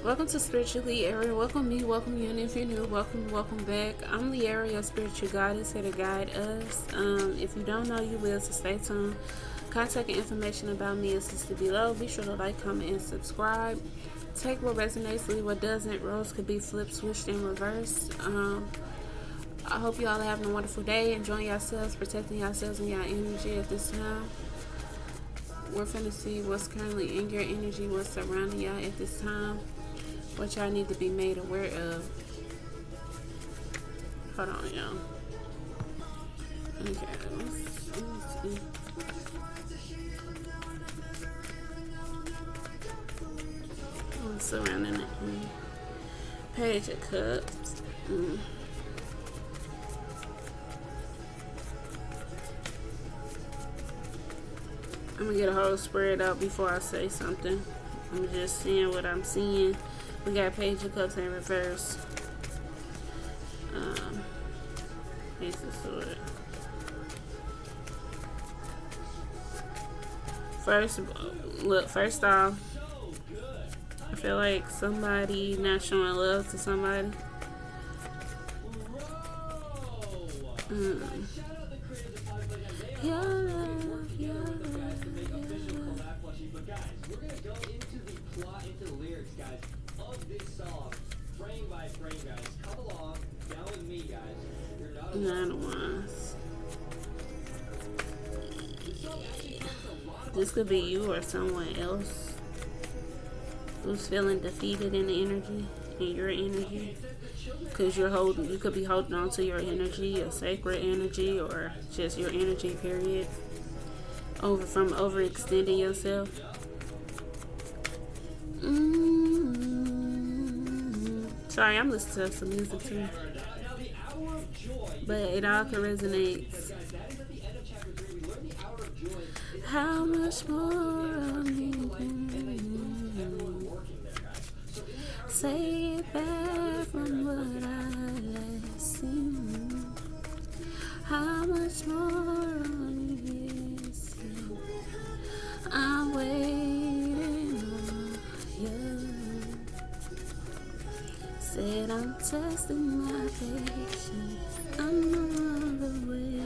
Welcome to Spiritually Area. Welcome me, welcome you, and if you're new, welcome back. I'm the area spiritual goddess here to guide us. If you don't know, you will, so stay tuned. Contact and information about me is listed below. Be sure to like, comment, and subscribe. Take what resonates, leave what doesn't. Roles could be flipped, switched, and reversed. I hope you all are having a wonderful day, enjoying yourselves, protecting yourselves and your energy at this time. We're finna see what's currently in your energy, what's surrounding y'all at this time, what y'all need to be made aware of. Hold on, y'all. Okay, let's see. What's surrounding it? Page of Cups. I'm gonna get a whole spread out before I say something. I'm just seeing what I'm seeing. We got Page of Cups in reverse. Ace of Swords. First off, I feel like somebody not showing love to somebody. Your love, your love. But guys, we're gonna go into the plot, into the lyrics, guys, of this song, frame by frame, guys. Come along, down with me, guys. You're not alone. Nine of Wands. This could be you or someone else who's feeling defeated in the energy, in your energy. Because you could be holding on to your energy, your sacred energy, or just your energy, period. From overextending yourself. Sorry, I'm listening to some music too. But it all can resonate. How much more of me? Say it back from what I last seen. How much more of me is you? I'm waiting on you. Said I'm testing my patience. I'm on the way.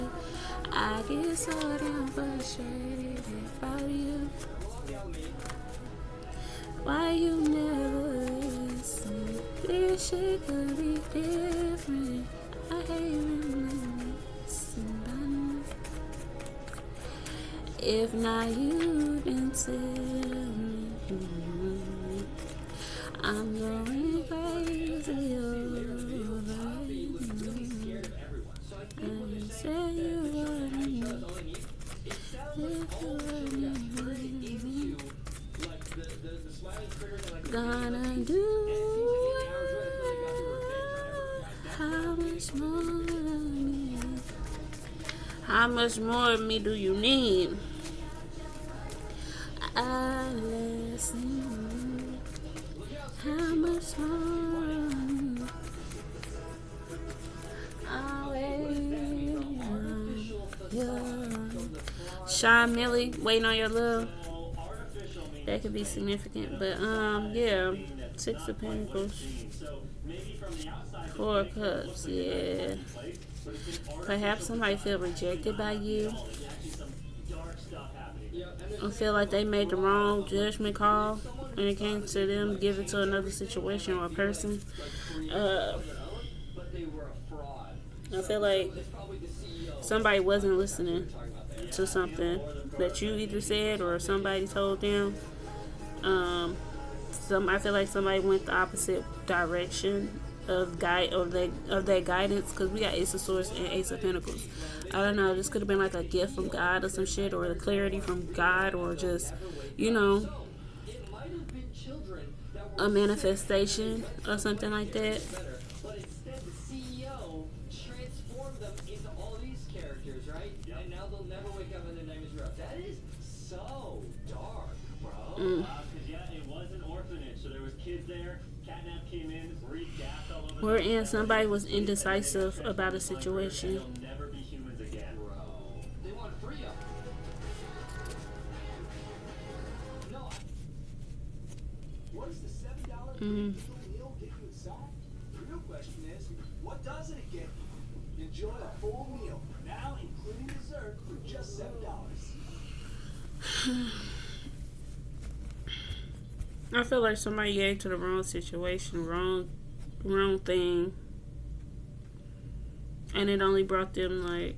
I get so damn frustrated about you. Why you never listen? This shit could be different. I hate when listen. If not you, then tell me. I'm going crazy over you. I say you want me. Gonna do how much more of me? How much more of me do you need? I listen. How much more of me? I'll wait on you. Sean Millie, waiting on your love. That could be significant, but yeah, Six of Pentacles, Four of Cups, yeah. Perhaps somebody feel rejected by you. I feel like they made the wrong judgment call when it came to them giving to another situation or a person. I feel like somebody wasn't listening to something that you either said or somebody told them. I feel like somebody went the opposite direction of that guidance, because we got Ace of Swords and Ace of Pentacles. I don't know, this could have been like a gift from God or some shit, or the clarity from God, or just, a manifestation or something like that. Right? And now they'll never wake up and their name is Rough. That is so dark, bro. Yeah, it was an orphanage, so there was kids there. Catnap came in, breathed gas all over. Wherein somebody was indecisive about a situation. They'll never be humans again. Bro. They want free of them. No. What is the Mm. meal get you inside? The real question is, what doesn't it get you? Enjoy a full meal, now including dessert, for just $7. I feel like somebody gave to the wrong situation, wrong thing, and it only brought them like.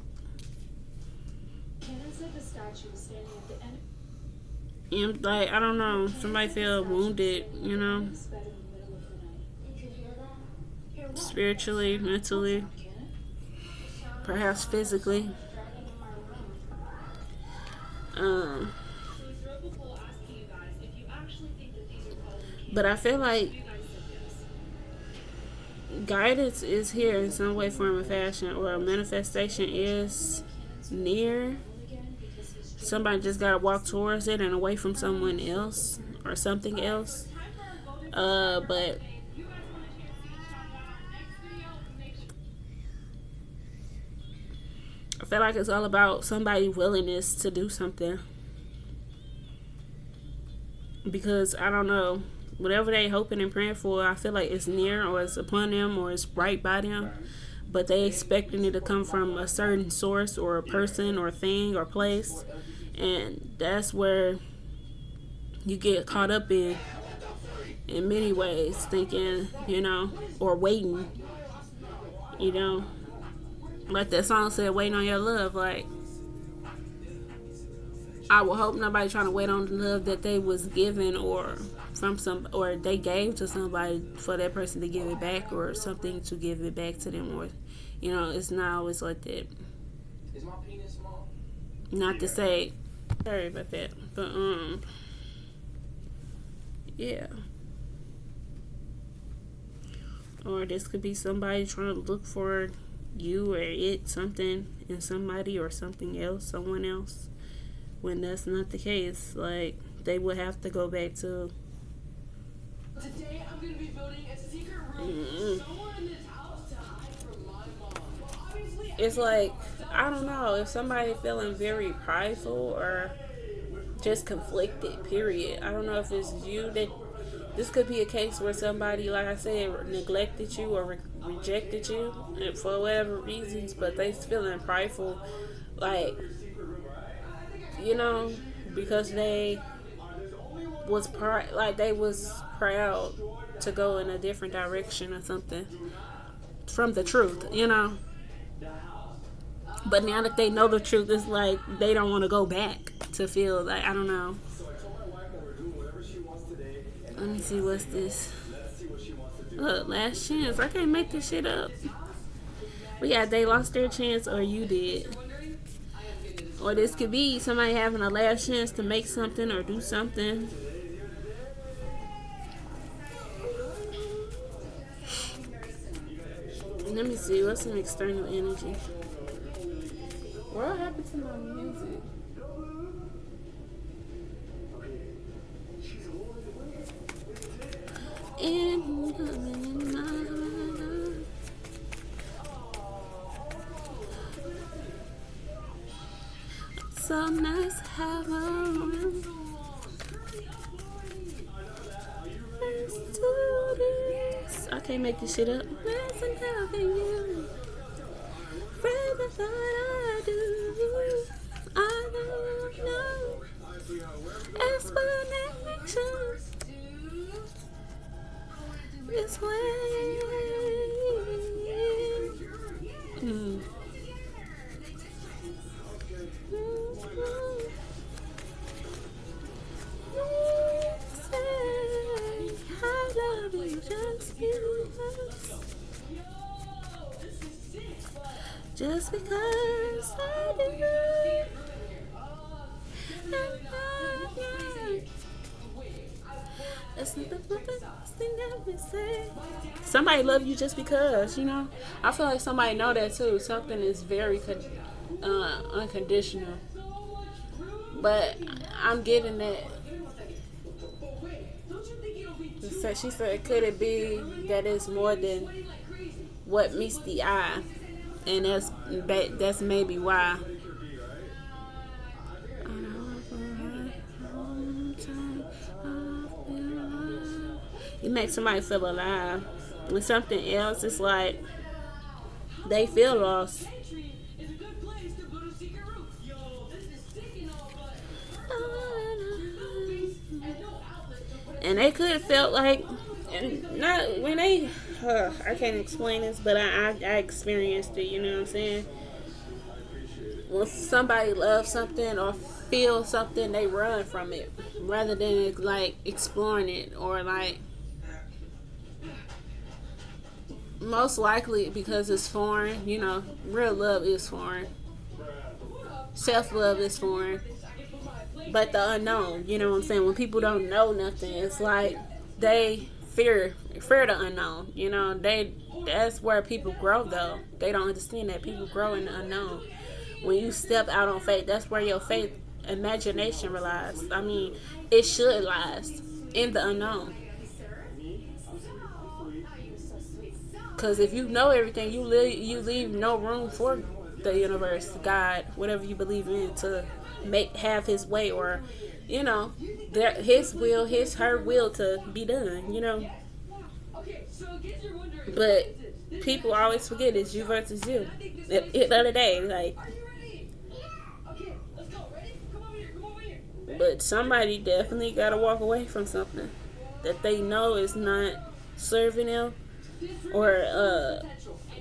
Cannon said the statue was standing at the end. And like I don't know, somebody feel wounded, you know, It's better in the middle of the night. Did you hear that? Hear what? spiritually, mentally, Cannon? perhaps physically. Dragging in my room. So we threw up a poll asking you guys if you actually think that these are called in But I feel like You guys said yes. guidance is here in some way, form, or fashion, or a manifestation is near. Again, because he's Somebody just gotta walk towards it and away from someone else or something else. But I feel like it's all about somebody's willingness to do something. Because I don't know, whatever they hoping and praying for, I feel like it's near or it's upon them or it's right by them. But they expecting it to come from a certain source or a person or thing or place. And that's where you get caught up in many ways, thinking, you know, or waiting, you know. Like that song said, waiting on your love. Like, I would hope nobody trying to wait on the love that they was given or from some, or they gave to somebody for that person to give it back or something to give it back to them. Or, you know, it's not always like that. Is my penis small? Not to say, sorry about that, but yeah. Or this could be somebody trying to look for you or it, something in somebody or something else, someone else. When that's not the case, like they would have to go back to. Today I'm gonna be building a secret room somewhere in this house to hide from my mom. Well, obviously It's like, I don't know, if somebody feeling very prideful or just conflicted, period. I don't know if it's you that. This could be a case where somebody, like I said, neglected you or rejected you and for whatever reasons, but they feeling prideful, like, you know, because they was they was proud to go in a different direction or something from the truth, you know. But now that they know the truth, it's like they don't want to go back to feel like, I don't know. Let me see what's this. Look, last chance. I can't make this shit up. We got they lost their chance or you did. Or this could be somebody having a last chance to make something or do something. Let me see. What's some external energy? What happened to my music? So nice to have a room. Let's do this. I can't make this shit up. Listen, having you. Rather than I do. I don't know. Explanations. This way. Say I love you just because I do. That's the best thing that we say. Somebody love you just because, you know. I feel like somebody know that too. Something is very unconditional. But I'm getting that. She said, could it be that it's more than what meets the eye? And that's maybe why. You make somebody feel alive. When something else is like they feel lost. Entry is a good place to build a secret room. Yo, this is sick and all, but there's no base and no outlet to put it. And they could have felt like, and not when they, I can't explain this, but I experienced it. You know what I'm saying? When somebody loves something or feels something, they run from it rather than like exploring it, or like most likely because it's foreign. You know, real love is foreign. Self-love is foreign. But the unknown, you know what I'm saying? When people don't know nothing, it's like they fear the unknown. You know, that's where people grow though. They don't understand that people grow in the unknown. When you step out on faith, that's where your faith imagination relies. I mean, it should last in the unknown. Because if you know everything, you leave no room for the universe, God, whatever you believe in, to have His way, or you know, His will, her will to be done. You know, Okay, so in case you're wondering, but people always forget it's you versus you. At the end of the day, like. are you ready? Okay, let's go. Ready? Come over here. Come over here. But somebody definitely gotta walk away from something that they know is not serving them or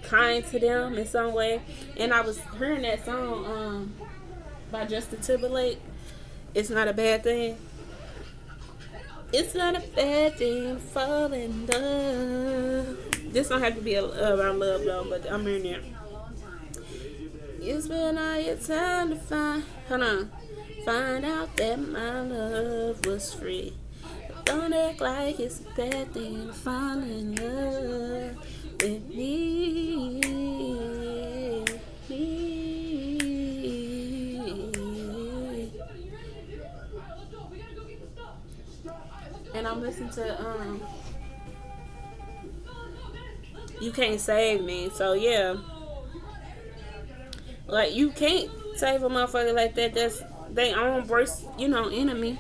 kind to them in some way. And I was hearing that song by Justin Timberlake. It's not a bad thing. It's not a bad thing to fall in love. This don't have to be about love though, but I'm hearing it. You spend all your time to find out that my love was free. Don't act like it's a bad thing to fall in love with me. And I'm listening to You Can't Save Me. So yeah, like you can't save a motherfucker like that. That's they own worst, enemy.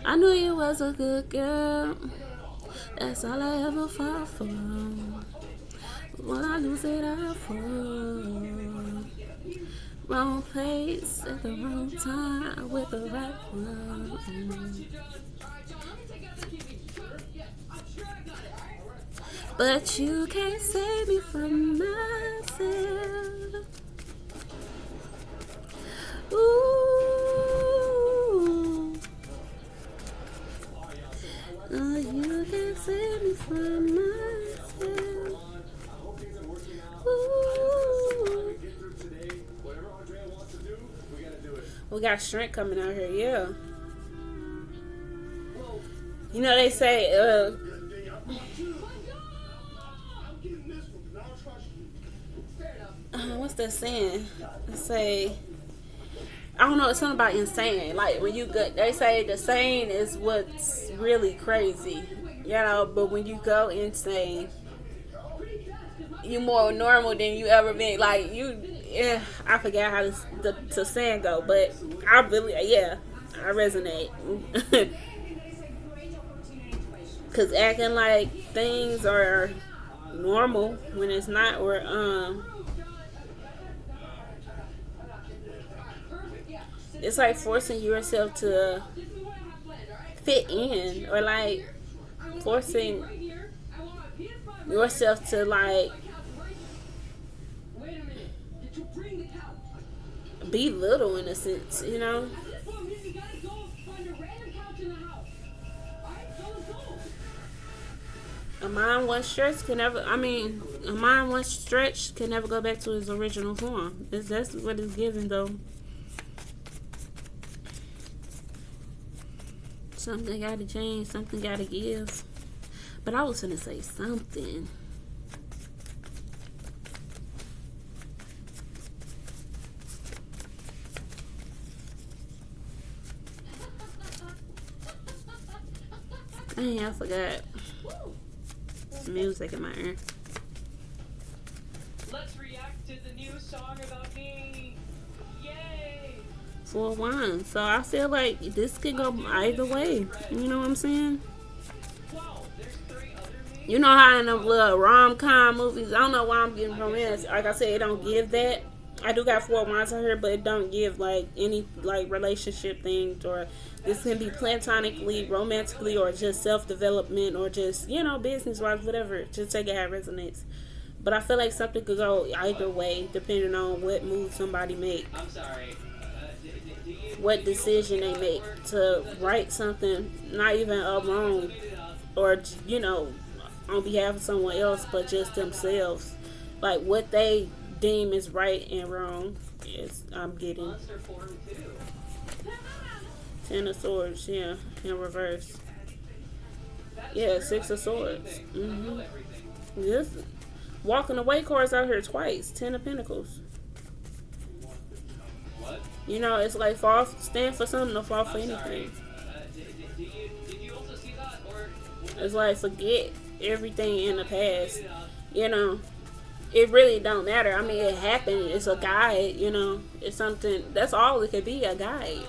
I knew you was a good girl. That's all I ever fought for. When I lose it, I fall. Wrong place at the wrong time with the right one. But you can't save me from myself. Ooh. Oh, you can't save me from myself. Ooh. We got strength coming out here, yeah. You know they say, what's that saying? They say, I don't know, it's something about insane. Like when you go, they say the sane is what's really crazy, but when you go insane, you more normal than you ever been. Like I forgot how the saying go, but I really, I resonate. Cause acting like things are normal when it's not, or it's like forcing yourself to fit in, or like forcing yourself to like be little in a sense, A mind once stretched can never go back to its original form. That's what it's given though. Something gotta change, something gotta give. But I was gonna say something. Dang, I forgot. Music in my ear. Let's react to the new song about me. Yay! Four of Wands. So I feel like this could go either way. You know what I'm saying? You know how in them little rom-com movies, I don't know why I'm getting romance. Like I said, it don't give that. I do got Four of Wands on here, but it don't give like any like relationship things, or this can be platonically, romantically, or just self-development, or just, you know, business-wise, whatever. Just take it how it resonates. But I feel like something could go either way, depending on what move somebody make, I'm sorry. what decision they make to right something, not even a wrong, or, you know, on behalf of someone else, but just themselves. Like what they deem is right and wrong is I'm getting. Monster form too. 10 of Swords, yeah, in reverse. Yeah, 6 of Swords. This walking away cards out here twice. 10 of Pentacles. What? You know, it's like stand for something or fall for anything. Did you also see that? Or It's like forget everything in the past. You know, it really don't matter. I mean, it happened. It's a guide. You know, it's something. That's all it could be, a guide.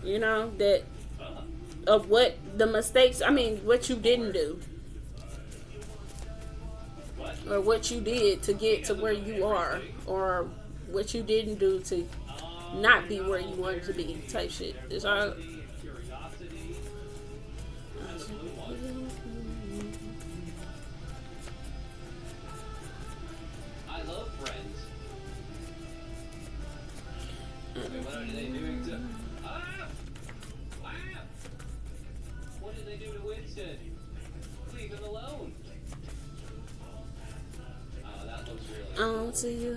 You know, that of what the mistakes. I mean, what you didn't do, or what you did to get to where you are, or what you didn't do to not be where you wanted to be, type shit. It's all. I love Friends. What are they doing to? What did they do to Winston? Leave him alone. Oh, that looks really. On to you.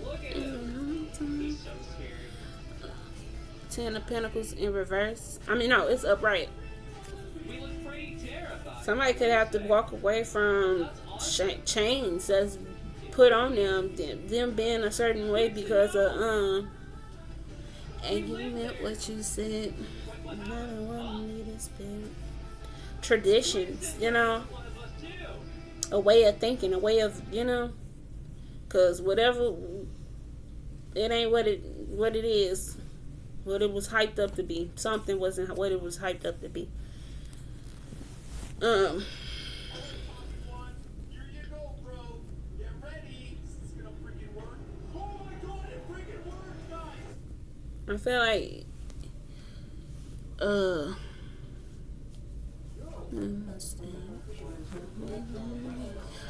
Look at him. He's so scary. 10 of Pentacles in reverse. I mean, no, it's upright. We look pretty terrified. Somebody could have to walk away from chains that's put on them being a certain way because of and you meant what you said. I don't want to need this bit. Traditions, you know, a way of thinking, a way of, you know, because whatever, it ain't what it is, what it was hyped up to be. Something wasn't what it was hyped up to be. Here you go, bro. Get ready. This is gonna freaking work. Oh my god, it freaking worked, guys. I feel like,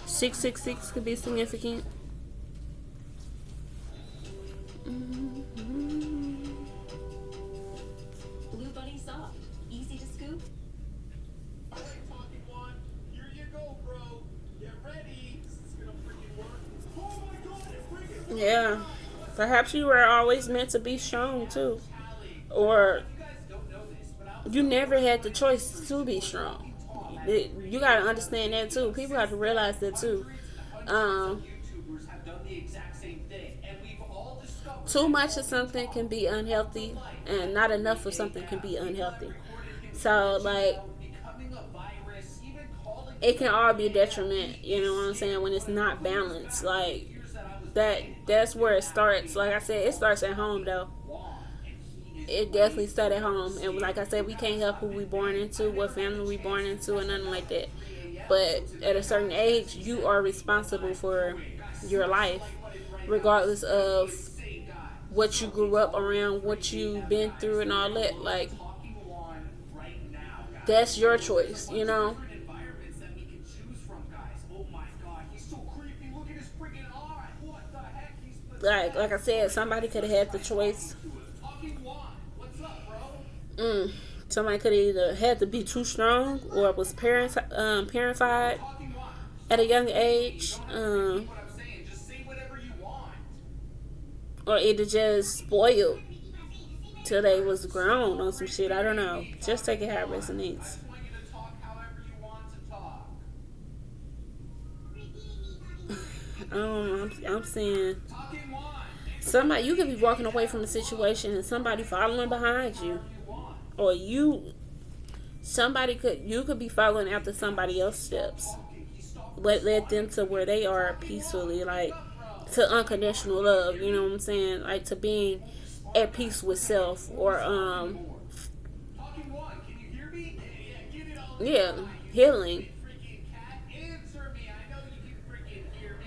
666 could be significant. Blue Bunny soft. Easy to scoop. Alright, talking one. Here you go, bro. Get ready. This is gonna freaking work. Oh my god, it freaking worked. Yeah. Perhaps you were always meant to be strong too. Or you never had the choice to be strong. You gotta understand that too. People have to realize that too. YouTubers have done the exact same thing, and we've all discovered Too much of something can be unhealthy, and not enough of something can be unhealthy. So, like, becoming a virus, even calling it can all be a detriment. You know what I'm saying? When it's not balanced, like that's where it starts. Like I said, it starts at home though. It definitely started at home, and like I said, we can't help who we born into, what family we born into, and nothing like that. But at a certain age, you are responsible for your life, regardless of what you grew up around, what you've been through, and all that. Like, that's your choice, you know. environments that we can choose from, guys. Oh my god, he's so creepy. Look at his freaking eye. What the heck? He's Like I said, somebody could have had the choice. talking one. What's up, bro? Somebody could have either had to be too strong, or was parentified Talking one. at a young age, What I'm saying, just say whatever you want. or either just spoiled till they was grown on some shit. I don't know. Just take it how it resonates. I just want you to talk however you want to talk. I don't know. I'm saying Talking one. somebody, you could be walking away from a situation and somebody following behind you, or you could be following after somebody else's steps, what led them to where they are peacefully. Like, to unconditional love. You know what I'm saying? Like to being at peace with self, or Talking one, can you hear me? Yeah, get it all. yeah, healing. Freaking cat, answer me. I know you can freaking hear me.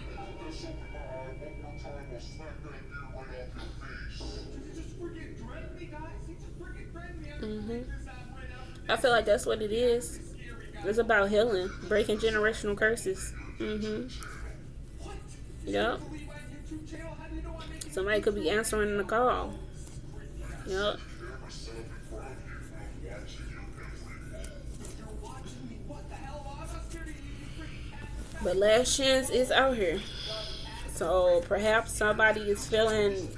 Just freaking threaten me, guys. He just freaking threatened me. I'm gonna Hmm. figure this out right after I feel like that's what it is. this. Scary, guys. It's about healing, breaking generational curses. What? Yep. Believe my YouTube channel? How do you know I'm making Somebody could be answering the call. Yep. You're watching me. What the hell? I'm not scared of you, you freaking cat. But last chance is out here. So perhaps somebody is feeling,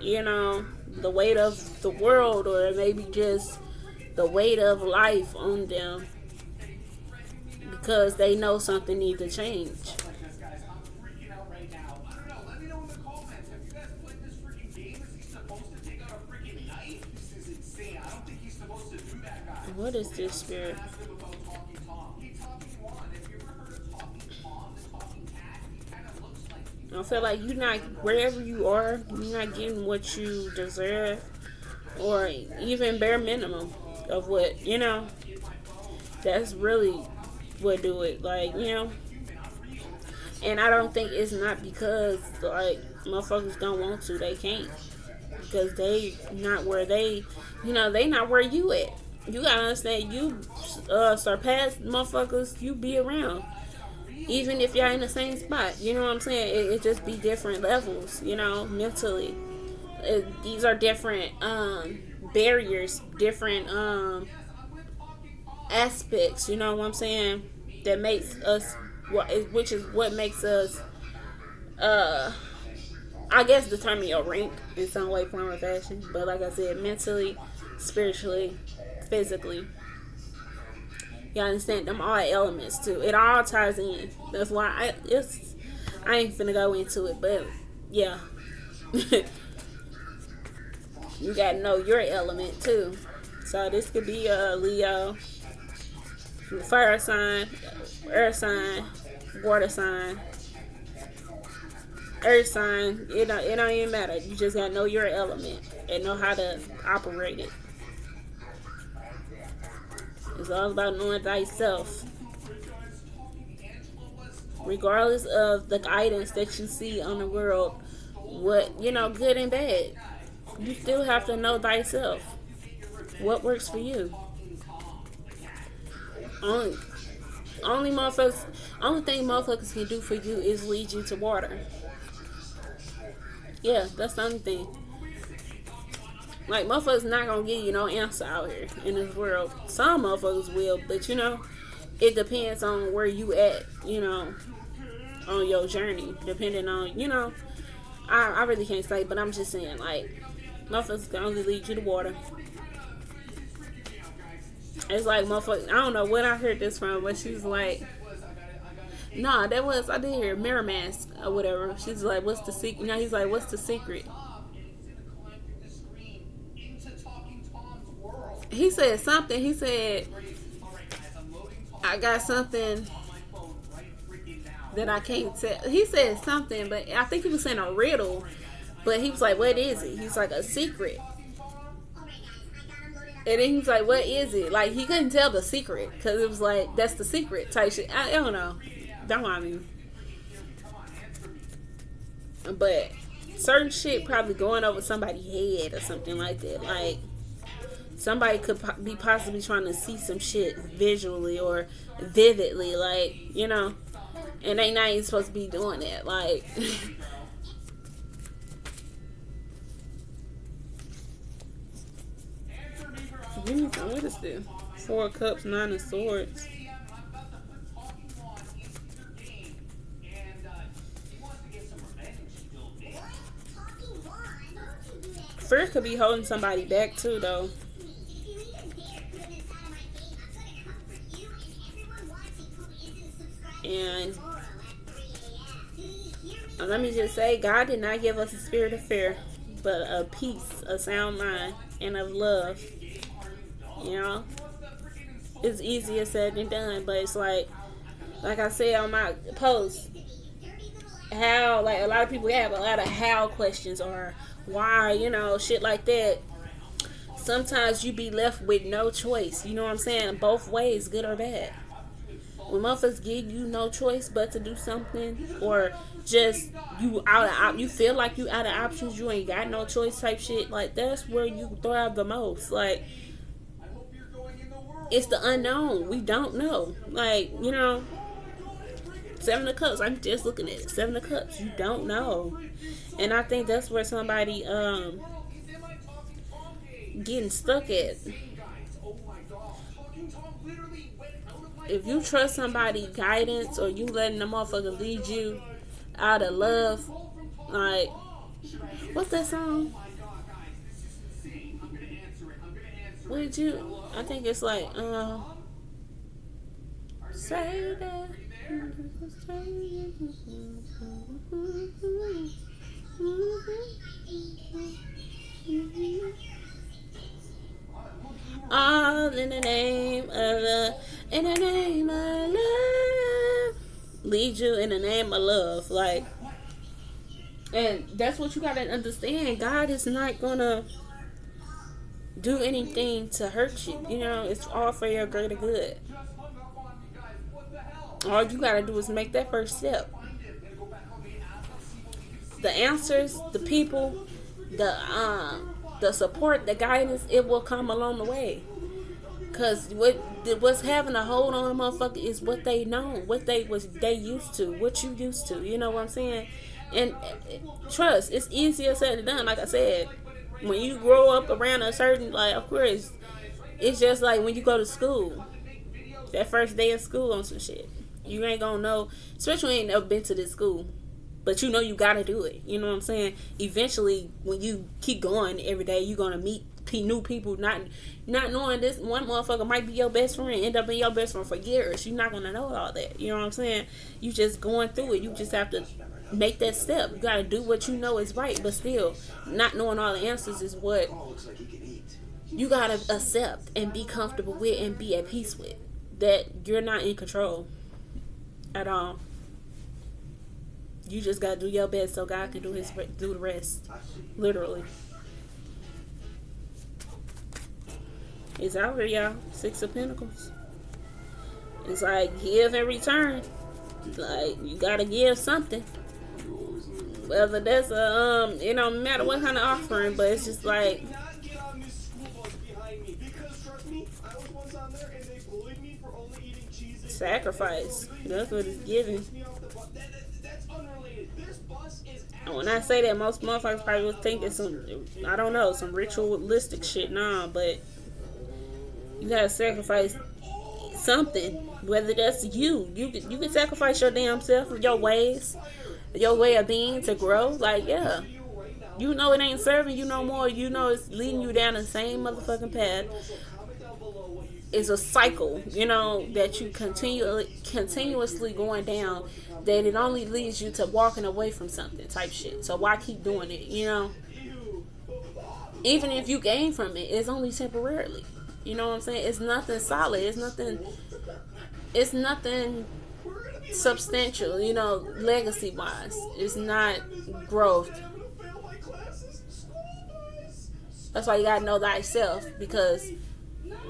the weight of the world, or maybe just the weight of life on them, because they know something needs to change. Guys, I'm freaking out right now. I don't know. Let me know in the comments. Have you guys played this freaking game? Is he supposed to take out a freaking knife? This is insane. I don't think he's supposed to do that, guys. What is this spirit? Ask him about Talking Tom. Hey, Talking One, have you ever heard of Talking Tom, the talking cat? He kind of looks like you. I feel like you're not, wherever you are, you're not getting what you deserve, or even bare minimum of what, that's really what do it. Like, and I don't think it's not because, like, motherfuckers don't want to, they can't. Because they not where they not where you at. You gotta understand, you surpass motherfuckers you be around. Even if y'all in the same spot, you know what I'm saying? It just be different levels, mentally. These are different barriers, different aspects, you know what I'm saying? That makes us, which is what makes us, I guess, determine your rank in some way, form, or fashion. But like I said, mentally, spiritually, physically, you understand, them all elements too. It all ties in. That's why I ain't finna go into it, but yeah. You gotta know your element too. So this could be a Leo, fire sign, earth sign, water sign, earth sign. It don't even matter. You just gotta know your element and know how to operate it. It's all about knowing thyself. Regardless of the guidance that you see on the world, what, good and bad, you still have to know thyself. What works for you? Only thing motherfuckers can do for you is lead you to water. Yeah, that's the only thing. Like, motherfuckers not gonna give you no answer out here in this world. Some motherfuckers will, but it depends on where you at, on your journey. Depending on, I really can't say, but I'm just saying, like, motherfuckers can only lead you to water. It's like, motherfuckers, I don't know what I heard this from, but she was like, nah, I did hear Mirror Mask or whatever. She's like, what's the secret? He's like, what's the secret? He said something. He said, I got something that I can't tell. He said something, but I think he was saying a riddle. But he was like, what is it? He's like, a secret. And then he was like, what is it? Like, he couldn't tell the secret. Because it was like, that's the secret type shit. I don't know. Don't mind me. But certain shit probably going over somebody's head or something like that. Like, somebody could be possibly trying to see some shit visually or vividly, like, and they not even supposed to be doing that. Like, give me some. What is this? 4 of Cups, 9 of Swords. Fear could be holding somebody back too, though. And let me just say, God did not give us a spirit of fear, but a peace, a sound mind, and of love. It's easier said than done, but it's like I said on my post, how, like, a lot of people have a lot of how questions or why, shit like that. Sometimes you be left with no choice. You know what I'm saying? Both ways, good or bad. When motherfuckers give you no choice but to do something, or just you feel like you out of options, you ain't got no choice type shit, like, that's where you thrive the most. Like, it's the unknown. We don't know. Like, Seven of Cups, I'm just looking at it. Seven of Cups, you don't know. And I think that's where somebody getting stuck at. If you trust somebody guidance, or you letting the motherfucker lead you out of love, like, what's that song? Would you? I think it's like, say that. All in the name of love, in the name of love. Lead you in the name of love. Like, and that's what you gotta understand. God is not gonna do anything to hurt you. It's all for your greater good. All you gotta do is make that first step. The answers, the people, the support, the guidance, it will come along the way. Cause what's having a hold on a motherfucker is what they know, what they used to, what you used to. You know what I'm saying? And trust, it's easier said than done. Like I said, when you grow up around a certain, like, of course, it's just like when you go to school. That first day of school on some shit, you ain't gonna know, especially when you ain't never been to this school. But you gotta do it. You know what I'm saying? Eventually, when you keep going every day, you're gonna meet new people. Not knowing this one motherfucker might be your best friend, end up being your best friend for years. You're not gonna know all that. You know what I'm saying? You just going through it. You just have to make that step. You gotta do what you know is right, but still, not knowing all the answers is what you gotta accept and be comfortable with and be at peace with. That you're not in control at all. You just gotta do your best so God can do the rest. Literally. It's out here, y'all. Six of Pentacles. It's like give and return. Like, you gotta give something. Whether that's it don't matter what kind of offering, but it's just like, sacrifice. That's what it's giving. And when I say that, most motherfuckers probably was thinking some, I don't know, some ritualistic shit. Nah, but you gotta sacrifice something. Whether that's you can sacrifice your damn self, your ways, your way of being to grow. Like, yeah, it ain't serving you no more. It's leading you down the same motherfucking path. It's a cycle, that you continuously going down, that it only leads you to walking away from something type shit. So why keep doing it, Even if you gain from it, it's only temporarily. You know what I'm saying? It's nothing solid. It's nothing substantial, legacy wise. It's not growth. That's why you gotta know thyself, because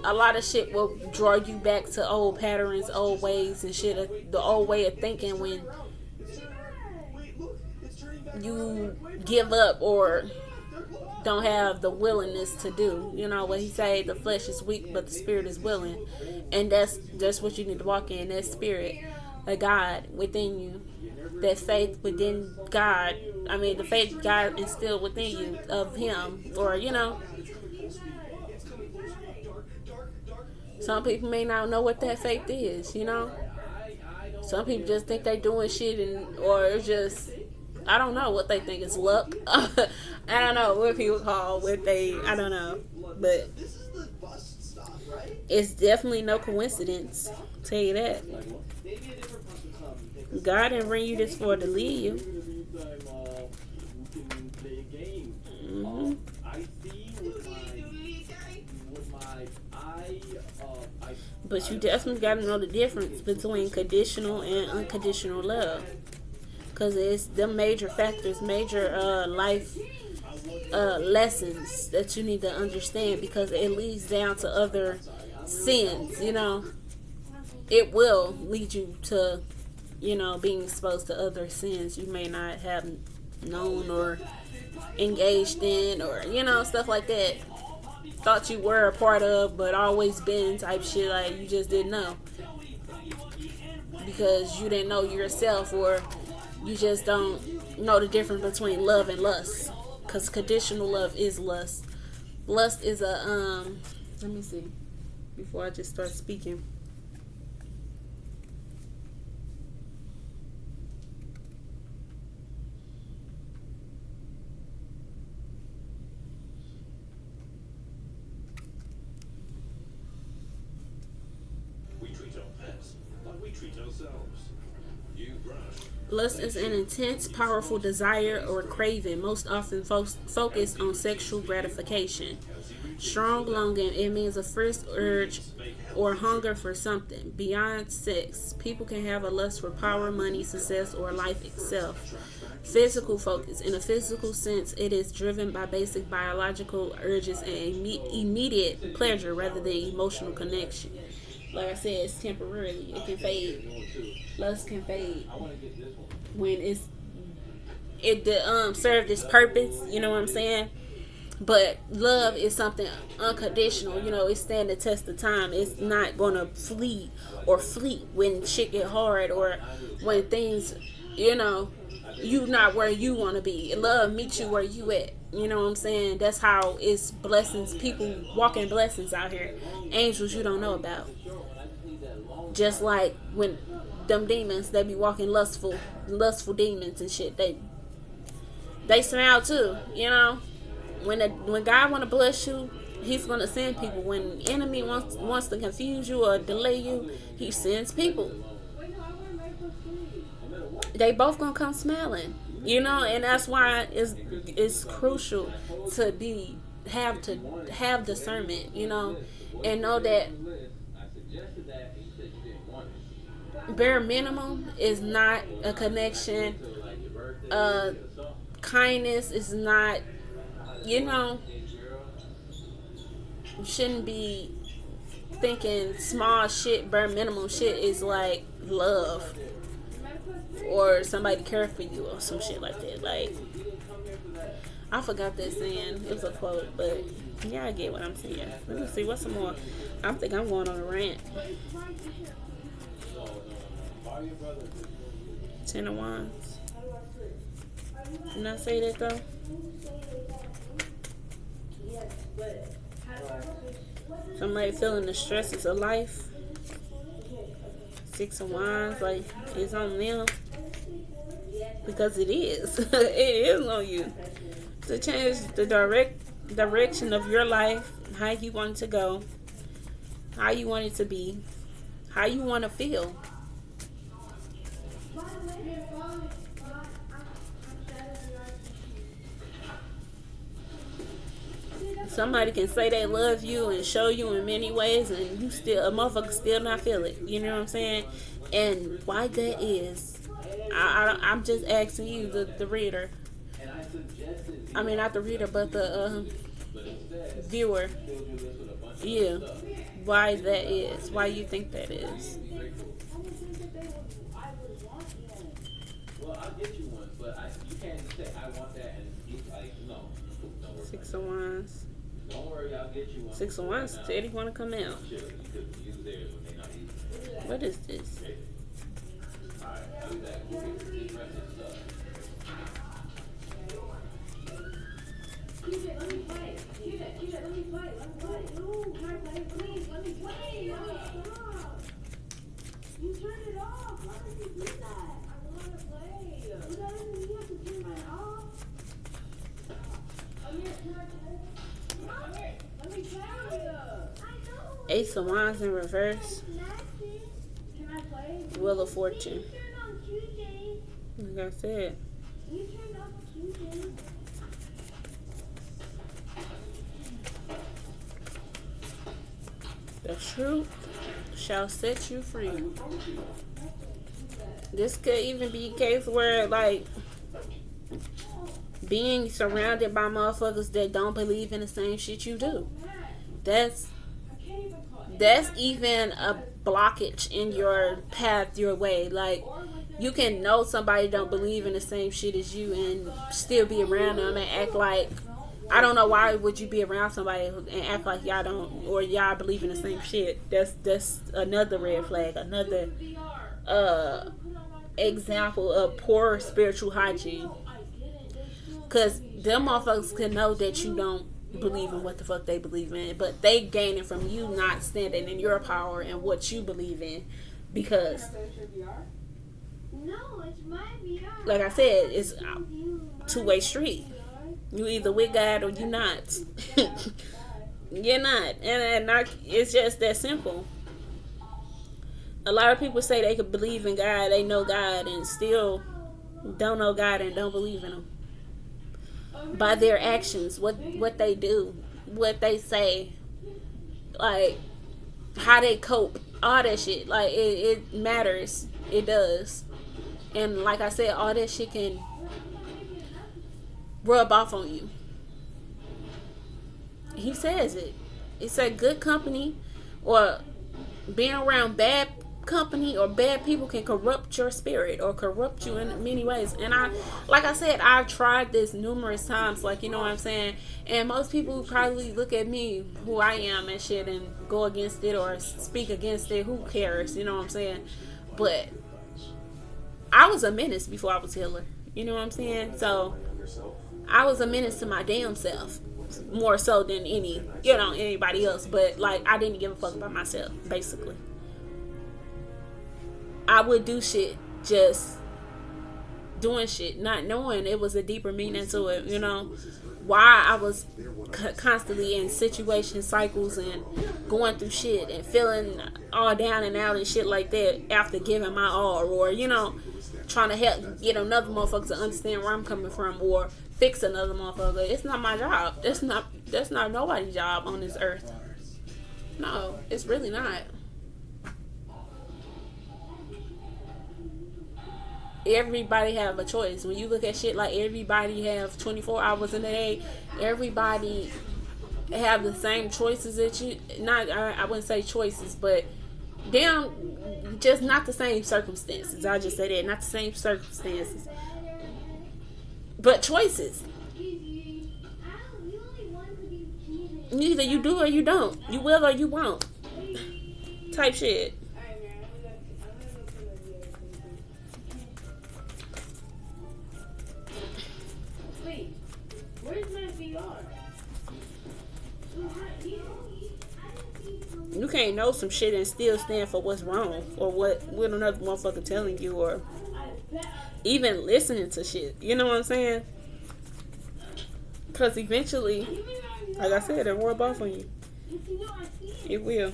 a lot of shit will draw you back to old patterns, old ways and shit, the old way of thinking when you give up or don't have the willingness to do. What he say, the flesh is weak but the spirit is willing. And that's what you need to walk in, that spirit of God within you. That faith within God. I mean, the faith God instilled within you of him, or some people may not know what that faith is, Some people just think they doing shit or it's just, I don't know what they think is luck. I don't know what people call I don't know. But it's definitely no coincidence. I'll tell you that. God didn't bring you this for to lead you. Mm-hmm. But you definitely got to know the difference between conditional and unconditional love. because it's the major factors, major life lessons that you need to understand, because it leads down to other sins. You know, it will lead you to, you know, being exposed to other sins you may not have known or engaged in, or, you know, stuff like that. Thought you were a part of, but always been type shit. Like, you just didn't know because you didn't know yourself, or you just don't know the difference between love and lust. Because conditional love is lust. Lust is a let me see before I just start speaking. Lust is an intense, powerful desire or craving, most often focused on sexual gratification. Strong longing, it means a first urge or hunger for something. Beyond sex, people can have a lust for power, money, success, or life itself. Physical focus, in a physical sense, it is driven by basic biological urges and immediate pleasure rather than emotional connection. Like I said, it's temporarily. It can fade. Lust can fade when it served its purpose. You know what I'm saying? But love is something unconditional. You know, it stand the test of time. It's not gonna flee when shit get hard, or when things, you know, you not where you want to be. Love meets you where you at. You know what I'm saying? That's how it's blessings. People walking blessings out here. Angels you don't know about. Just like when them demons, they be walking lustful demons and shit. They smile too. You know, when God want to bless you, He's gonna send people. When the enemy wants to confuse you or delay you, He sends people. They both gonna come smiling. You know, and that's why it's crucial to have discernment. You know, and know that bare minimum is not a connection. Kindness is not, you know, you shouldn't be thinking small shit, bare minimum shit is like love or somebody care for you or some shit like that. Like, I forgot that saying. It was a quote, but yeah, I get what I'm saying. Let me see, what's some more? I think I'm going on a rant. 10 of Wands. Didn't I say that though? Somebody feeling the stresses of life. 6 of Wands, like, it's on them. Because it is. It is on you. To change the direction of your life, how you want it to go, how you want it to be, how you want to feel. Somebody can say they love you and show you in many ways, and you still, a motherfucker still not feel it. You know what I'm saying? And why that is, I'm just asking you, the reader. I mean, not the reader, but the viewer. Yeah, why that is? Why you think that is? Well, I'll get you one, but you can't say I want that and you like no. 6 of Wands. Don't worry, I'll get you one. 6 of Wands said he want to come out. What is this? Alright, I'll be back. We'll get the rest of the stuff. Keep it, let me play. Keep it, let me play. Let me play. No, can I play? Please, let me play. No, stop. You turned it off. Why did you do that? I want to play. Well, that doesn't mean you have to turn mine off. Amir, can I play? Amir, let me play. I know. Ace of Wands in reverse. Can I play? Wheel of Fortune. You turned on QJ. Like I said. You turned off QJ. The truth shall set you free. This could even be a case where, like, being surrounded by motherfuckers that don't believe in the same shit you do. That's even a blockage in your path, your way. Like, you can know somebody don't believe in the same shit as you and still be around them and act like, I don't know why would you be around somebody and act like y'all don't, or y'all believe in the same shit. That's another red flag, another example of poor spiritual hygiene. Cause them motherfuckers can know that you don't believe in what the fuck they believe in, but they gain it from you not standing in your power and what you believe in. Because, No, it's my VR. like I said, it's a two-way street. You either with God or you not. You're not, and it's just that simple. A lot of people say they could believe in God, they know God, and still don't know God and don't believe in Him. By their actions, what they do, what they say, like how they cope, all that shit. Like it matters. It does. And like I said, all that shit can rub off on you. He says it. It's a good company, or being around bad company or bad people can corrupt your spirit or corrupt you in many ways. And like I said, I've tried this numerous times, like, you know what I'm saying, and most people probably look at me, who I am and shit, and go against it or speak against it. Who cares, you know what I'm saying? But I was a menace before I was Hitler, you know what I'm saying? So I was a menace to my damn self, more so than anybody else. But like, I didn't give a fuck about myself, basically. I would do shit, just doing shit, not knowing it was a deeper meaning to it, you know. Why I was constantly in situation cycles and going through shit and feeling all down and out and shit like that after giving my all, or, you know, trying to help get another motherfucker to understand where I'm coming from or fix another motherfucker. It's not my job. That's not nobody's job on this earth. No, it's really not. Everybody have a choice. When you look at shit like everybody have 24 hours in a day, everybody have the same choices that you, I wouldn't say choices, but just not the same circumstances. I just say that, not the same circumstances, but choices. Either you do or you don't. You will or you won't. Type shit. Where's my VR? You can't know some shit and still stand for what's wrong, or what another motherfucker telling you, or even listening to shit. You know what I'm saying? Because eventually, like I said, it'll rub off on you. It will.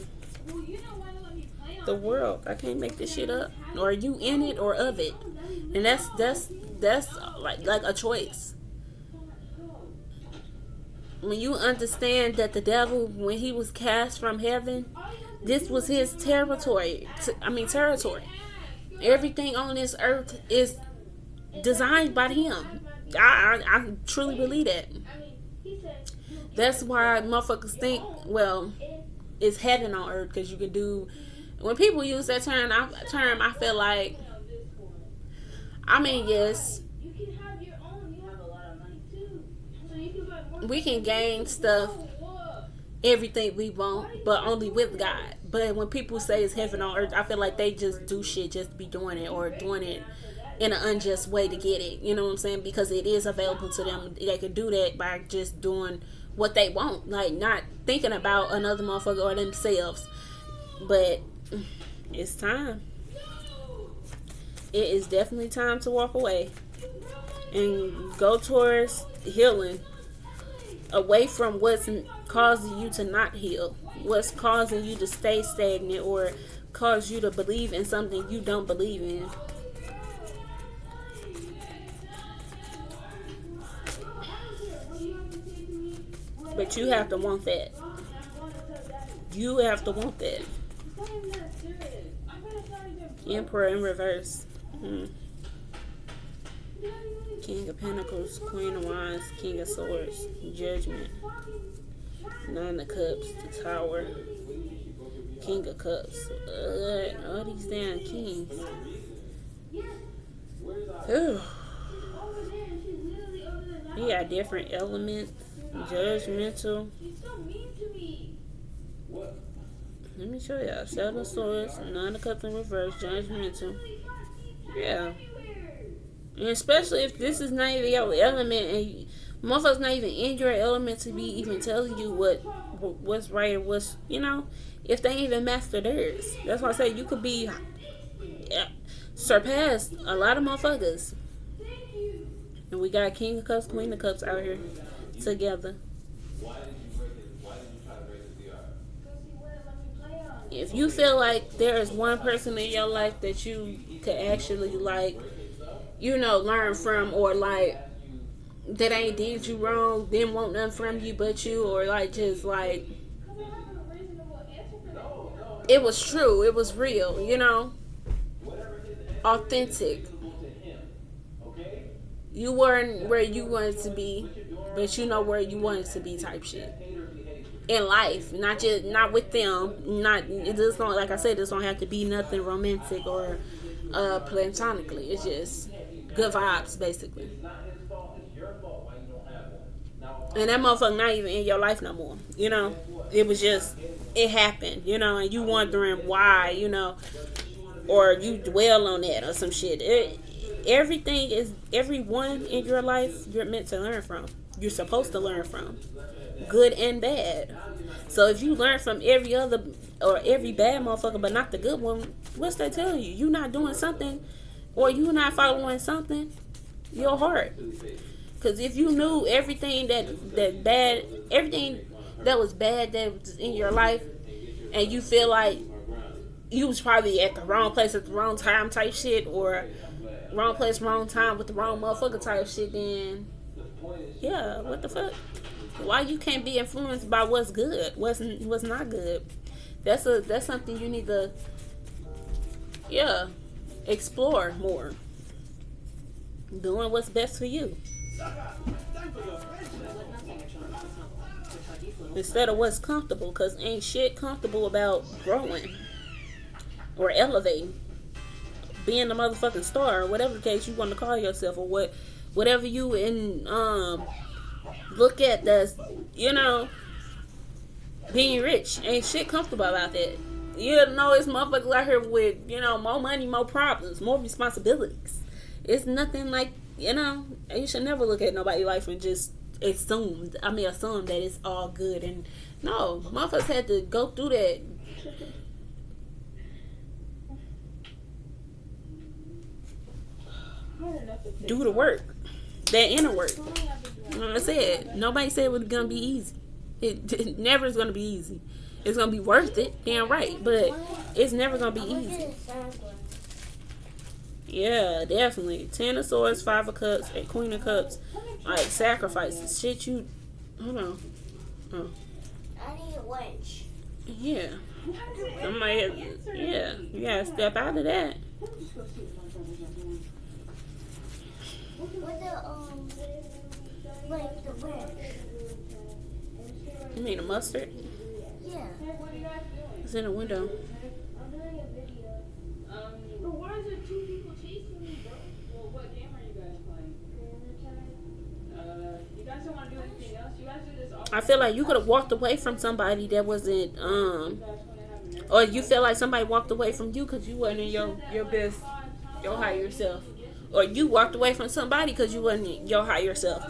The world. I can't make this shit up. Or you in it or of it, and that's like a choice. When you understand that the devil, when he was cast from heaven, this was his territory. Territory. Everything on this earth is designed by him. I truly believe that. That's why motherfuckers think, well, it's heaven on earth, because you can do. When people use that term, I feel like, yes, we can gain stuff, everything we want, but only with God. But when people say it's heaven on earth, I feel like they just do shit just to be doing it, or doing it in an unjust way to get it. You know what I'm saying? Because it is available to them. They can do that by just doing what they want, like not thinking about another motherfucker or themselves. But it's time. It is definitely time to walk away and go towards healing. Away from what's causing you to not heal, what's causing you to stay stagnant, or cause you to believe in something you don't believe in. But you have to want that. You have to want that. Emperor in reverse. King of Pentacles, Queen of Wands, King of Swords, Judgment, Nine of Cups, the Tower, King of Cups. All these damn kings. Ugh. He got different elements. Judgmental. Let me show y'all. Seven of Swords, Nine of Cups in reverse, Judgmental. Yeah. And especially if this is not even your element and motherfuckers not even in your element to be even telling you what's right or what's, if they ain't even master theirs. That's why I say you could be surpassed a lot of motherfuckers. And we got King of Cups, Queen of Cups out here together. Why did you try to break the DR? If you feel like there is one person in your life that you could actually learn from, or like that ain't did you wrong, didn't want nothing from you but you, or like just like it was true, it was real, authentic. You weren't where you wanted to be, but you know where you wanted to be type shit. In life, not with them. It just don't, like I said, this don't have to be nothing romantic or platonically. It's just good vibes, basically. And that motherfucker not even in your life no more. It was just, it happened, and you wondering why, or you dwell on that or some shit. Everyone in your life you're meant to learn from. You're supposed to learn from. Good and bad. So if you learn from every other or every bad motherfucker but not the good one, what's that telling you? You not doing something, or you not following something, your heart. Because if you knew everything that bad, everything that was bad that was in your life, and you feel like you was probably at the wrong place at the wrong time type shit, or wrong place, wrong time with the wrong motherfucker type shit, then yeah, what the fuck? Why you can't be influenced by what's good, what's not good? That's something you need to explore more. Doing what's best for you instead of what's comfortable, because ain't shit comfortable about growing or elevating, being a motherfucking star, or whatever the case you want to call yourself, or whatever you look at that's being rich. Ain't shit comfortable about that. It's motherfuckers out here with more money, more problems, more responsibilities. It's nothing like you should never look at nobody's life and just assume that it's all good. And no, motherfuckers had to go through that. Do the work, that inner work. Like I said, nobody said it was gonna be easy. It never is gonna be easy. It's gonna be worth it, damn right, but it's never gonna be easy. Yeah, definitely. 10 of Swords, 5 of Cups, and Queen of Cups. Like sacrifices, shit. Hold on. Oh. I need a wench. Yeah. Somebody. Yeah. You gotta step out of that. With the wench. You mean a mustard? Yeah. It's in the window. I'm doing a video. But why is there 2 people chasing me, bro? Well, what game are you guys playing? You guys don't want to do anything else? You guys do this all I feel like you could have walked away from somebody that wasn't or you feel like somebody walked away from you because you wasn't in your best, your higher self, or you walked away from somebody because you wasn't your higher self.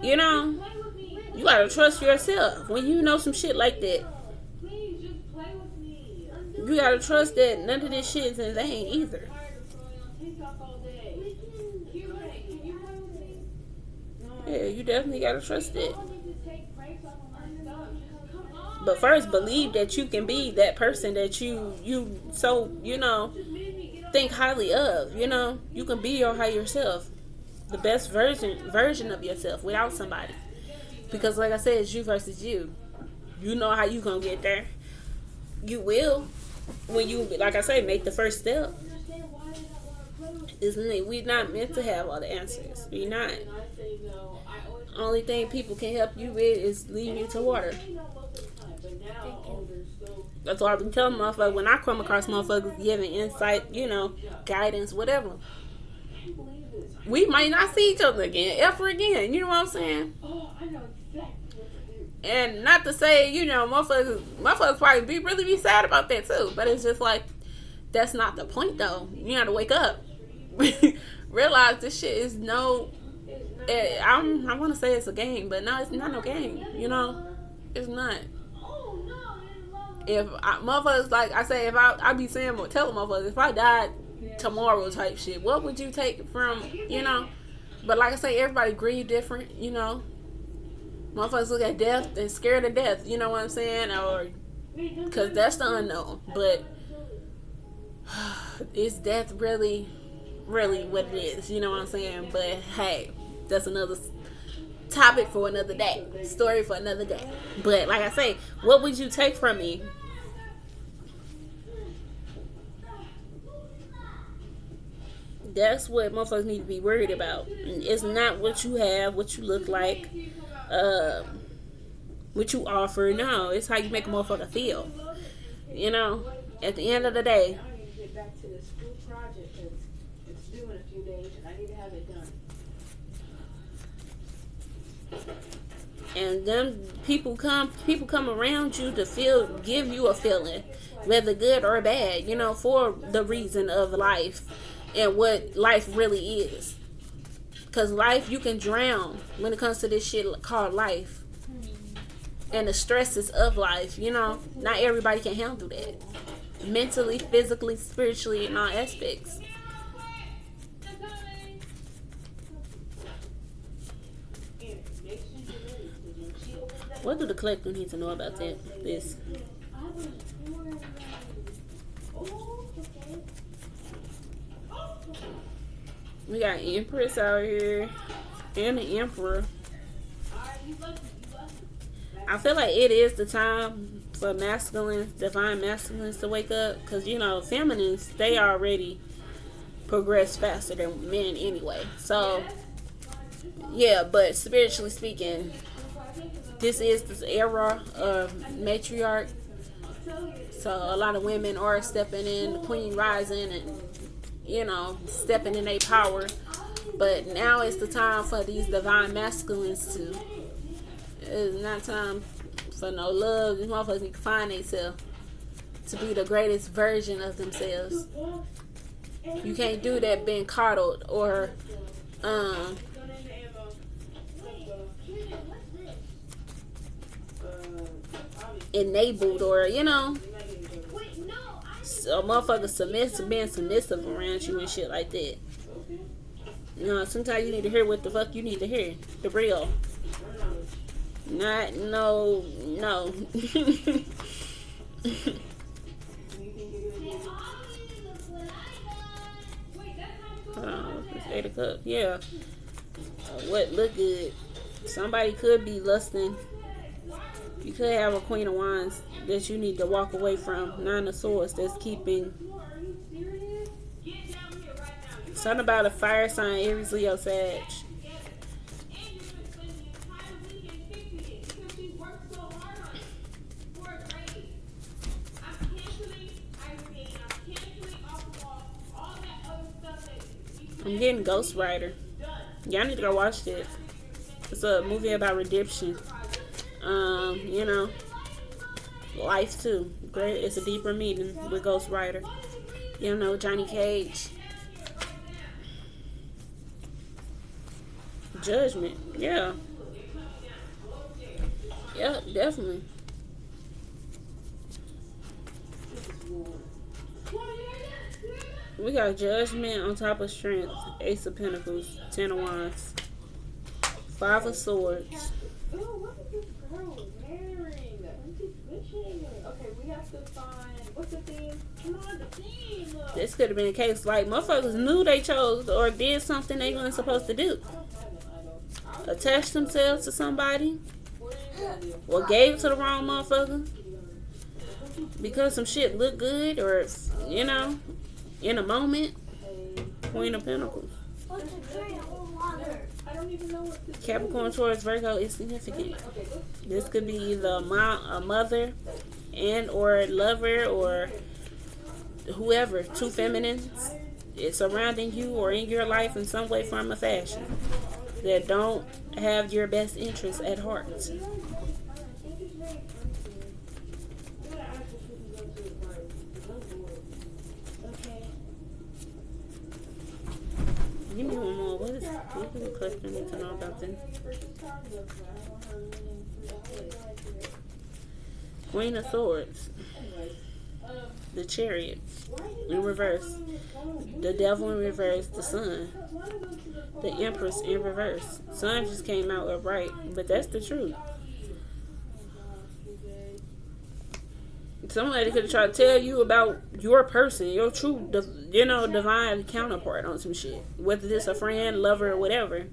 You gotta trust yourself when you know some shit like that. Please just play with me. You gotta trust that none of this shit is in vain either. Yeah, you definitely gotta trust it. But first, believe that you can be that person that you so think highly of. You can be your higher self, the best version of yourself without somebody. Because like I said, it's you versus you. You know how you gonna get there. You will when you, like I say, make the first step. We not meant to have all the answers. We not. And I say no. I always Only thing people can help you with is lead you to water. say no most of the time, but now older, so That's why I've been telling motherfuckers when I come across motherfuckers giving insight, guidance, whatever. I can't believe this. We might not see each other again, ever again. You know what I'm saying? Oh, I know exactly what to do. And not to say, motherfuckers probably really be sad about that too. But it's just like, that's not the point though. You gotta wake up. Realize this shit is no. I want to say it's a game, but no, it's not no game. It's not. Oh no, If motherfuckers, like I say, if I be saying, telling motherfuckers, if I died tomorrow type shit, what would you take from, But like I say, everybody grieve different, Motherfuckers look at death and scared of death, you know what I'm saying? Or, because that's the unknown. But, is death really what it is, you know what I'm saying? But, hey, that's another topic for another day. Story for another day. But, like I say, what would you take from me? That's what motherfuckers need to be worried about. It's not what you have, what you look like, what you offer. No, it's how you make a motherfucker feel. At the end of the day. I need to get back to this school project because it's due in a few days and I need to have it done. And then people come around you to give you a feeling, whether good or bad, for the reason of life and what life really is. Because life, you can drown when it comes to this shit called life. And the stresses of life, Not everybody can handle that. Mentally, physically, spiritually, in all aspects. What do the collector need to know about this? We got Empress out here and the Emperor. I feel like it is the time for divine masculines to wake up. Because, feminines, they already progress faster than men anyway. So, yeah, but spiritually speaking, this is this era of matriarch. So a lot of women are stepping in, the queen rising and, stepping in their power. But now it's the time for these divine masculines to. It's not time for no love. These motherfuckers need to find themselves to be the greatest version of themselves. You can't do that being coddled or enabled or so motherfuckers being submissive around you and shit like that. Sometimes you need to hear what the fuck you need to hear. The real. Not no. It's 8 of Cups. Yeah. What look good? Somebody could be lusting. You could have a Queen of Wands that you need to walk away from. 9 of Swords that's keeping. Something about a fire sign, Aries, Leo, Sag. I'm getting Ghost Rider. Y'all need to go watch that. It's a movie about redemption. Life too. Great. It's a deeper meaning with Ghost Rider. Johnny Cage. Judgment. Yeah. Yep, definitely. We got Judgment on top of Strength. Ace of Pentacles. 10 of Wands. 5 of Swords. Oh, what is this girl wearing? Okay, we have to find, what's the theme? Come on, the theme. This could have been a case like motherfuckers knew they chose or did something they weren't supposed to do. Attached themselves to somebody. Or gave it to the wrong motherfucker. Because some shit looked good or, in a moment. Queen of Pentacles. What's the tree or water? I don't even know what to do. Capricorn, Taurus, Virgo is significant. This could be either a mother and or lover or whoever. Two feminines surrounding you or in your life in some way, form, or fashion that don't have your best interests at heart. Give me one more. What is the question need to know about this? Queen of Swords. The Chariot in reverse. The Devil in reverse. The Sun. The Empress in reverse. Sun just came out upright, but that's the truth. Somebody could try to tell you about your person, your true, divine counterpart on some shit. Whether it's a friend, lover, or whatever.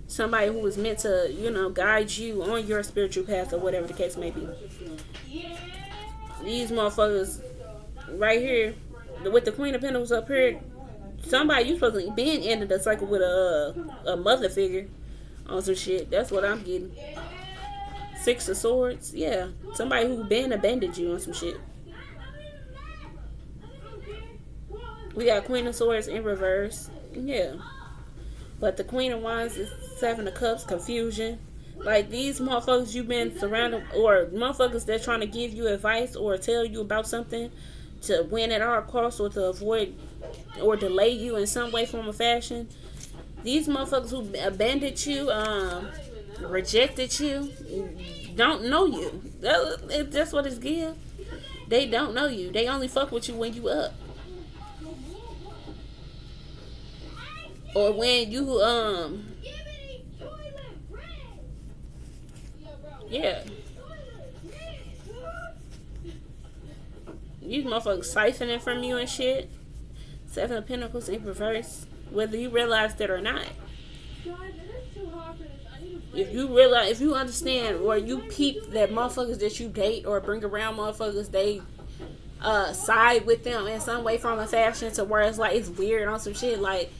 Somebody who was meant to, guide you on your spiritual path or whatever the case may be. These motherfuckers right here, with the Queen of Pentacles up here, somebody you supposed to be in the cycle with a mother figure on some shit. That's what I'm getting. Six of Swords, yeah. Somebody who been abandoned you on some shit. We got Queen of Swords in reverse, yeah. But the Queen of Wands is Seven of Cups, confusion. Like these motherfuckers you've been surrounded, or motherfuckers that's trying to give you advice or tell you about something to win at all costs or to avoid or delay you in some way, form, or fashion. These motherfuckers who abandoned you, rejected you, don't know you. That's what it's give. They don't know you. They only fuck with you when you up. Or when you yeah. These motherfuckers siphoning from you and shit. Seven of Pentacles in reverse. Whether you realize that or not. If you understand or you peep that motherfuckers that you date or bring around motherfuckers, they side with them in some way, form, or fashion to where it's like it's weird on some shit, like,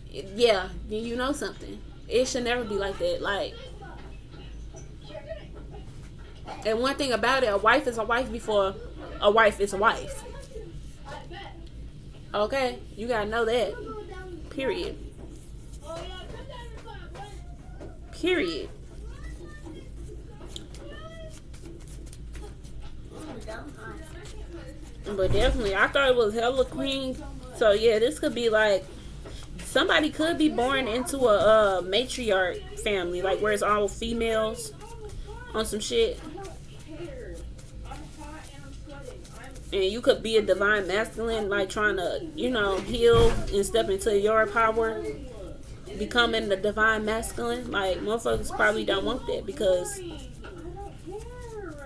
yeah, then you know something. It should never be like that. Like, and one thing about it, a wife is a wife before a wife is a wife. Okay? You gotta know that. Period. Period. But definitely, I thought it was hella queen. So yeah, this could be like somebody could be born into a matriarch family, like where it's all females on some shit. And you could be a divine masculine, like trying to, heal and step into your power. Becoming the divine masculine, like motherfuckers probably don't want that because,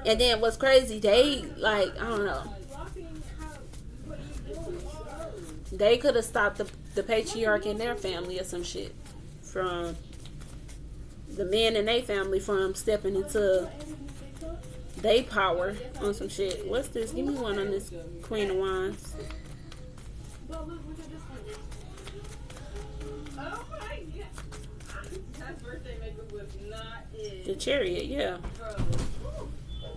and then what's crazy, they like, I don't know, they could have stopped the patriarch in their family or some shit from the men in their family from stepping into their power on some shit. What's this? Give me one on this Queen of Wands. The Chariot, yeah.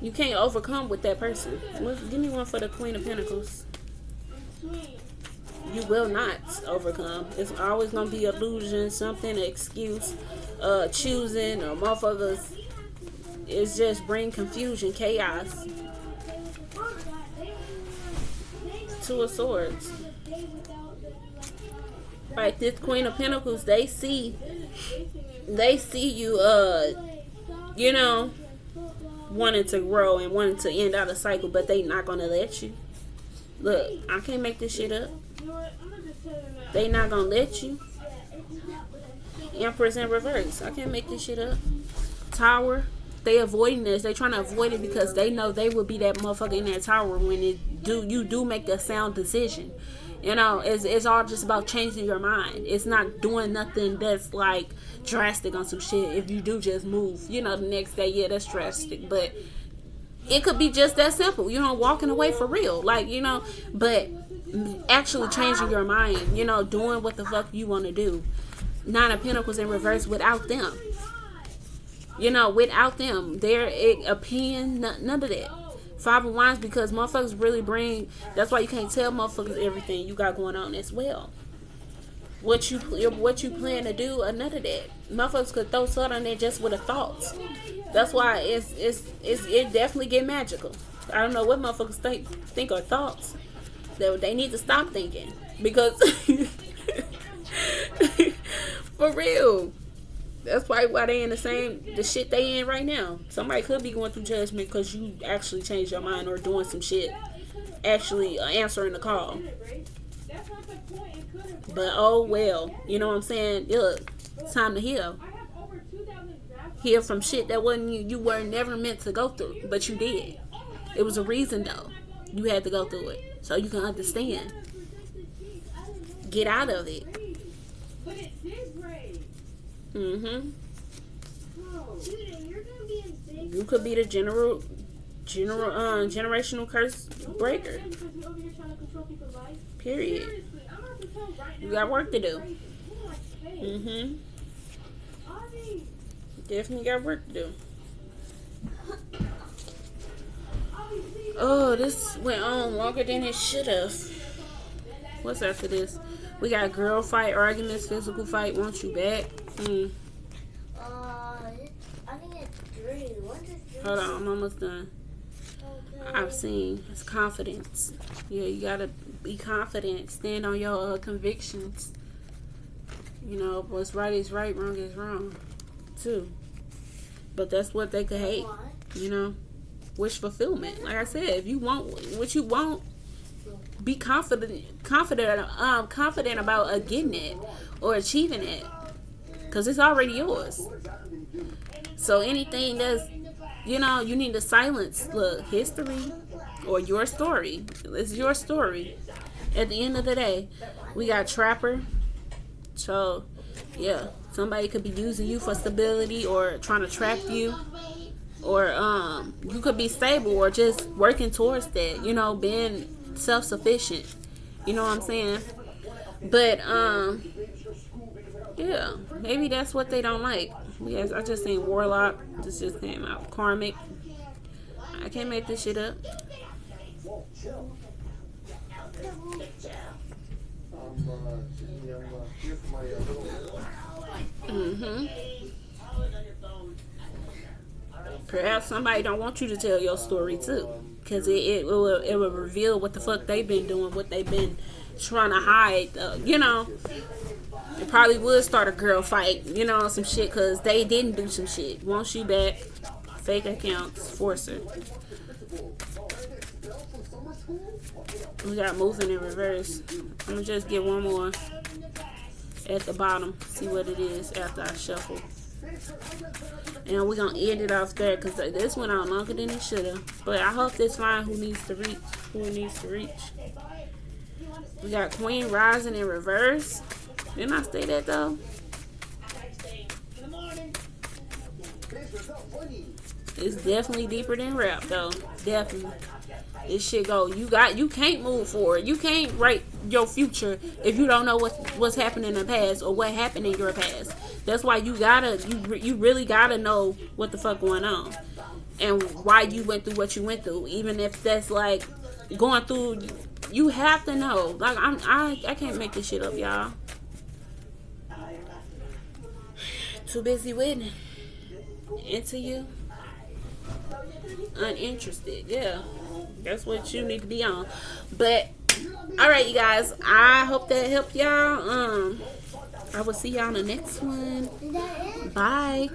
You can't overcome with that person. Give me one for the Queen of Pentacles. You will not overcome. It's always gonna be illusion, something, an excuse, choosing, or motherfuckers. It's just bring confusion, chaos. Two of Swords. Like this Queen of Pentacles, they see you, wanting to grow and wanting to end out a cycle, but they not gonna let you. Look, I can't make this shit up. They not gonna let you. Empress in reverse. I can't make this shit up. Tower. They avoiding this. They trying to avoid it because they know they will be that motherfucker in that tower when you do make a sound decision. It's all just about changing your mind. It's not doing nothing that's like drastic on some shit. If you do just move, the next day, yeah, that's drastic. But it could be just that simple, walking away for real. Like, but actually changing your mind, you know, doing what the fuck you want to do. Nine of Pentacles in reverse without them. You know, without them, their opinion, none of that. Five of Wands, because motherfuckers really bring, that's why you can't tell motherfuckers everything you got going on as well. What you plan to do, or none of that. Motherfuckers could throw salt on there just with a thought. That's why it definitely get magical. I don't know what motherfuckers think are thoughts. They need to stop thinking, because for real, that's probably why they in the shit they in right now. Somebody could be going through judgment because you actually changed your mind or doing some shit, actually answering the call. But oh well, you know what I'm saying? Look, it's time to heal. Heal from shit that wasn't you were never meant to go through, but you did. It was a reason though. You had to go through it so you can understand. Get out of it. You could be the generational curse breaker. Period. You got work to do. Definitely got work to do. Oh, this went on longer than it should have. What's after this? We got girl fight, arguments, physical fight, want you back. I think it's 3. Hold on, I'm almost done. Okay. I've seen it's confidence. Yeah, you gotta be confident. Stand on your convictions. You know, what's right is right, wrong is wrong, too. But that's what they could hate. You know, wish fulfillment. Like I said, if you want what you want, be confident about getting it or achieving it, because it's already yours. So anything that's, you know, you need to silence the history or your story. It's your story. At the end of the day, we got trapper. So yeah, somebody could be using you for stability or trying to trap you, or you could be stable or just working towards that, you know, being self-sufficient, you know what I'm saying? But yeah, maybe that's what they don't like. Yes, I just seen Warlock. This just came out. Karmic. I can't make this shit up. Perhaps somebody don't want you to tell your story too, because it will reveal what the fuck they've been doing, what they've been trying to hide. You know, it probably would start a girl fight, you know, some shit, because they didn't do some shit. Want you back, fake accounts, forcer. We got moving in reverse. I'm gonna just get one more at the bottom, see what it is after I shuffle. And we're gonna end it off there, because this went on longer than it should have. But I hope this find who needs to reach. We got Queen rising in reverse. Didn't I say that though? It's definitely deeper than rap though. Definitely. This shit go. You can't move forward. You can't write your future if you don't know what's happened in the past or what happened in your past. That's why you really gotta know what the fuck going on and why you went through what you went through. Even if that's like going through, you have to know. Like I can't make this shit up, y'all. Too busy with into you. Uninterested, yeah. That's what you need to be on. But alright, you guys, I hope that helped y'all. I will see y'all on the next one. Bye.